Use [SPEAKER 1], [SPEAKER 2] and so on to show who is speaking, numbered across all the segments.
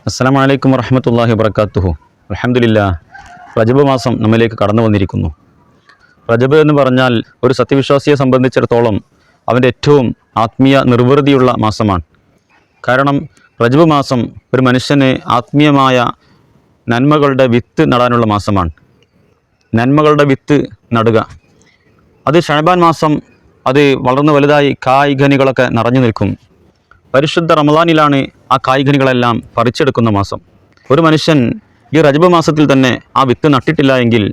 [SPEAKER 1] അസ്സലാമു അലൈക്കും വറഹ്മത്തുള്ളാഹി വബറകാതുഹു. അൽഹംദുലില്ലാഹ്, റജബ് മാസം നമ്മിലേക്ക് കടന്നു വന്നിരിക്കുന്നു. റജബ് എന്ന് പറഞ്ഞാൽ ഒരു സത്യവിശ്വാസിയെ സംബന്ധിച്ചിടത്തോളം അവൻ്റെ ഏറ്റവും ആത്മീയ നിർവൃതിയുള്ള മാസമാണ്. കാരണം റജബ് മാസം ഒരു മനുഷ്യന് ആത്മീയമായ നന്മകളുടെ വിത്ത് നടാനുള്ള മാസമാണ്. നന്മകളുടെ വിത്ത് നടുക, അത് ശഅബാൻ മാസം അത് വളർന്നു വലുതായി കായ്കനികളൊക്കെ നിറഞ്ഞു നിൽക്കും. പരിശുദ്ധ റമളാനിലാണ് ആ കായ്കനികളെല്ലാം പറിച്ചെടുക്കുന്ന മാസം. ഒരു മനുഷ്യൻ ഈ റജബ് മാസത്തിൽ തന്നെ ആ വിത്ത് നട്ടിട്ടില്ല എങ്കിൽ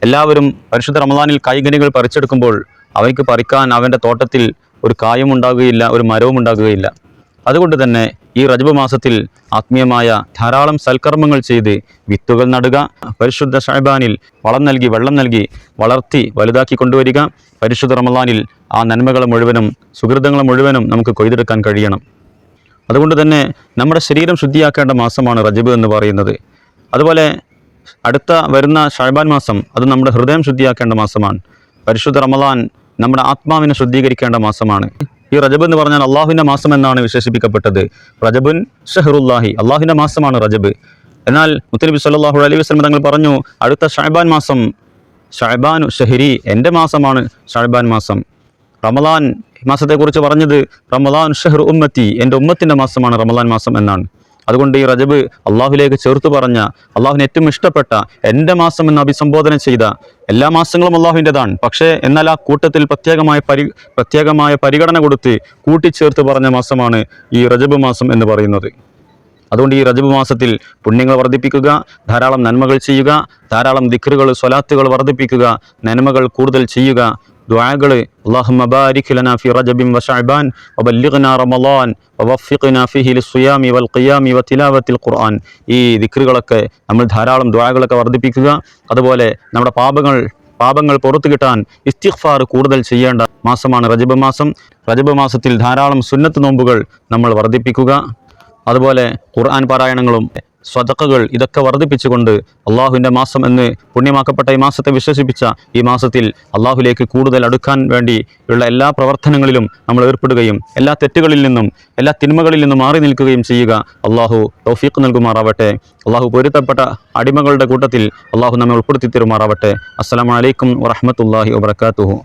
[SPEAKER 1] എല്ലാവരും പരിശുദ്ധ റമളാനിൽ കായ്കനികൾ പറിച്ചെടുക്കുമ്പോൾ അവയ്ക്ക് പറിക്കാൻ അവൻ്റെ തോട്ടത്തിൽ ഒരു കായും ഉണ്ടാകുകയില്ല, ഒരു മരവും ഉണ്ടാകുകയില്ല. അതുകൊണ്ട് തന്നെ ഈ റജബ് മാസത്തിൽ ആത്മീയമായ ധാരാളം സൽക്കർമ്മങ്ങൾ ചെയ്ത് വിത്തുകൾ നടുക, പരിശുദ്ധ ശഅബാനിൽ വളം നൽകി വെള്ളം നൽകി വളർത്തി വലുതാക്കി കൊണ്ടുവരിക. പരിശുദ്ധ റമളാനിൽ ആ നന്മകൾ മുഴുവനും സുഹൃതങ്ങൾ മുഴുവനും നമുക്ക് കൊയ്തെടുക്കാൻ കഴിയണം. അതുകൊണ്ട് തന്നെ നമ്മുടെ ശരീരം ശുദ്ധിയാക്കേണ്ട മാസമാണ് റജബ് എന്ന് പറയുന്നത്. അതുപോലെ അടുത്ത വരുന്ന ശഅബാൻ മാസം അത് നമ്മുടെ ഹൃദയം ശുദ്ധിയാക്കേണ്ട മാസമാണ്. പരിശുദ്ധ റമളാൻ നമ്മുടെ ആത്മാവിനെ ശുദ്ധീകരിക്കേണ്ട മാസമാണ്. ഈ റജബ് എന്ന് പറഞ്ഞാൽ അള്ളാഹുവിൻ്റെ മാസം എന്നാണ് വിശേഷിപ്പിക്കപ്പെട്ടത്. റജബുൻ ഷഹറുല്ലാഹി, അള്ളാഹുവിൻ്റെ മാസമാണ് റജബ്. എന്നാൽ മുത്തനബി സല്ലല്ലാഹു അലൈഹി വസല്ലം തങ്ങൾ പറഞ്ഞു, അടുത്ത ശഅബാൻ മാസം ശഅബാനു ഷഹരി, എൻ്റെ മാസമാണ് ശഅബാൻ മാസം. റമളാൻ മാസത്തെക്കുറിച്ച് പറഞ്ഞത് റമളാൻ ഷഹ്റു ഉമ്മത്തി, എൻ്റെ ഉമ്മത്തിൻ്റെ മാസമാണ് റമളാൻ മാസം എന്നാണ്. അതുകൊണ്ട് ഈ റജബ് അള്ളാഹുലേക്ക് ചേർത്ത് പറഞ്ഞ, അള്ളാഹുവിന് ഏറ്റവും ഇഷ്ടപ്പെട്ട എൻ്റെ മാസം എന്ന് അഭിസംബോധന ചെയ്ത, എല്ലാ മാസങ്ങളും അള്ളാഹുവിൻ്റെതാണ്. പക്ഷേ എന്നാൽ ആ കൂട്ടത്തിൽ പ്രത്യേകമായ പരിഗണന കൊടുത്ത് കൂട്ടിച്ചേർത്ത് പറഞ്ഞ മാസമാണ് ഈ റജബ് മാസം എന്ന് പറയുന്നത്. അതുകൊണ്ട് ഈ റജബ് മാസത്തിൽ പുണ്യങ്ങൾ വർദ്ധിപ്പിക്കുക, ധാരാളം നന്മകൾ ചെയ്യുക, ധാരാളം ദിക്റുകൾ സ്വലാത്തുകൾ വർദ്ധിപ്പിക്കുക, നന്മകൾ കൂടുതൽ ചെയ്യുക, ദുആകൾ അല്ലാഹുമ്മ ബാരിക് ലനാ ഫി റജബിൻ വശഅബാൻ വബല്ലിഗ്നാ റമളാൻ വവഫിഖ്നാ ഫീഹി ലിസ്സിയാമി വൽഖിയാമി വതിലാവത്തിൽ ഖുർആൻ. ഈ ദിക്റുകളൊക്കെ നമ്മൾ ധാരാളം ദുആകളൊക്കെ വർദ്ധിപ്പിക്കുക. അതുപോലെ നമ്മുടെ പാപങ്ങൾ പുറത്തു കിട്ടാൻ ഇസ്തിഗ്ഫാർ കൂടുതൽ ചെയ്യേണ്ട മാസമാണ് റജബ് മാസം. റജബ് മാസത്തിൽ ധാരാളം സുന്നത്ത് നോമ്പുകൾ നമ്മൾ വർദ്ധിപ്പിക്കുക. അതുപോലെ ഖുർആൻ പാരായണങ്ങളും സ്വതക്കകൾ ഇതൊക്കെ വർദ്ധിപ്പിച്ചുകൊണ്ട് അള്ളാഹുവിൻ്റെ മാസം എന്ന് പുണ്യമാക്കപ്പെട്ട ഈ മാസത്തെ വിശേഷിപ്പിച്ച ഈ മാസത്തിൽ അള്ളാഹുലേക്ക് കൂടുതൽ അടുക്കാൻ വേണ്ടി ഉള്ള എല്ലാ പ്രവർത്തനങ്ങളിലും നമ്മൾ ഏർപ്പെടുകയും എല്ലാ തെറ്റുകളിൽ നിന്നും എല്ലാ തിന്മകളിൽ നിന്നും മാറി നിൽക്കുകയും ചെയ്യുക. അള്ളാഹു തൗഫീഖ് നൽകുമാറാവട്ടെ. അള്ളാഹു പൊരുത്തപ്പെട്ട അടിമകളുടെ കൂട്ടത്തിൽ അള്ളാഹു നമ്മെ ഉൾപ്പെടുത്തി തരുമാറാവട്ടെ. അസ്സലാമു അലൈക്കും വറഹ്മത്തുള്ളാഹി വബറകാതുഹു.